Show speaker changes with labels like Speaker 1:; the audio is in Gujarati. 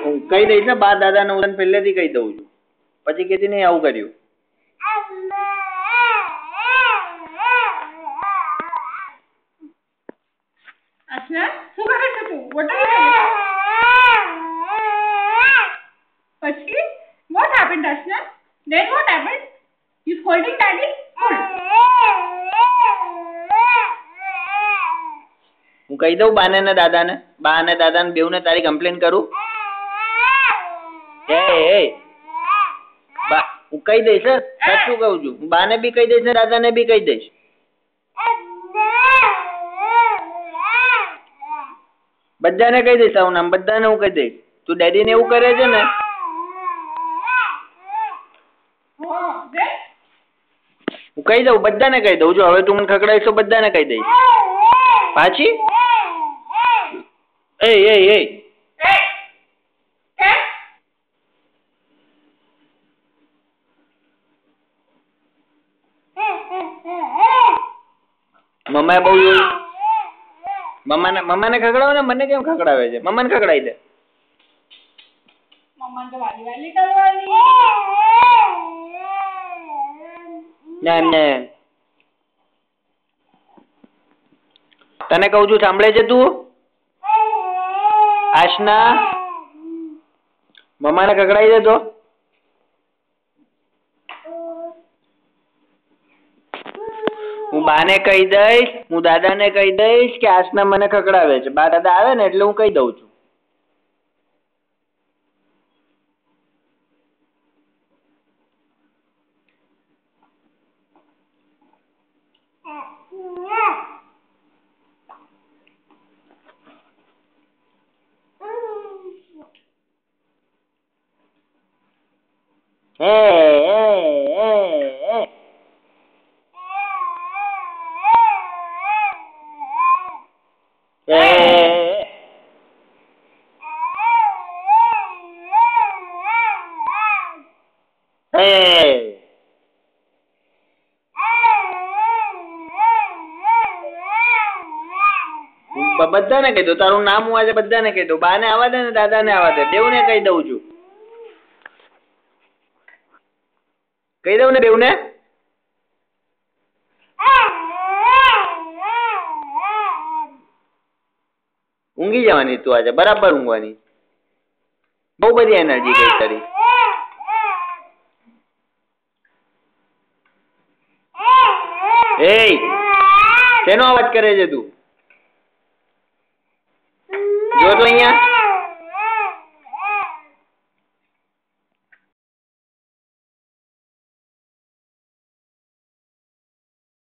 Speaker 1: હું કહી દઈશ ને બા દાદા ને હું તને પહેલેથી કહી દઉં છું, પછી કેતી નહીં આવું કર્યું.
Speaker 2: Ashna, શું કરે છે તું? What are you doing? પછી what happened, Ashna? Then what happened? You scolding daddy?
Speaker 1: હું કહી દઉં બાને ને દાદા ને, બા અને દાદા ને બેઉ ને તારી કમ્પ્લેન કરું. બા હું કહી દઈશ, સાચું કહું છું. હું બાને બી કહી દઈશ ને દાદા ને બી કહી દઈશ. બધાને કહી દઈશ આવું નામ, બધાને હું કહી દઈશ. તું ડેડી ને એવું કરે છે ને, હું કહી દઉં, બધાને કહી દઉં. જો હવે તું મને ખકડાઈશ તો બધાને કહી દઈશ. પાછી એ મમ્માએ બહુ જોયું. મમ્માને ખકડાવે ને, મને કેમ ખકડાવે છે? મમ્માને ખકડાઈ દે.
Speaker 2: મમ્માને તો વાલી વાલી કરવાની.
Speaker 1: ના તને કહું છું, સાંભળે છે તું? આશના, મમ્માને ખકડાઈ દે તો. હું બાને કહી દઈશ, હું દાદાને કહી દઈશ કે આશના મને ખકડાવે છે. બા દાદા આવે ને એટલે હું કહી દઉં છું. બધાને કહી દઉં, તારું નામ હું આજે બધાને કહી દઉં. બાને આવવા દે ને દાદાને આવવા દે, બેઉને કહી દઉં છું. કહી દઉં ને બેઉને. ઊંઘી જવાની તું આજે, બરાબર ઊંઘવાની. બહુ બધી એનર્જી ગઈ તારી. શેનો અવાજ કરે છે તું? જો તો અહીંયા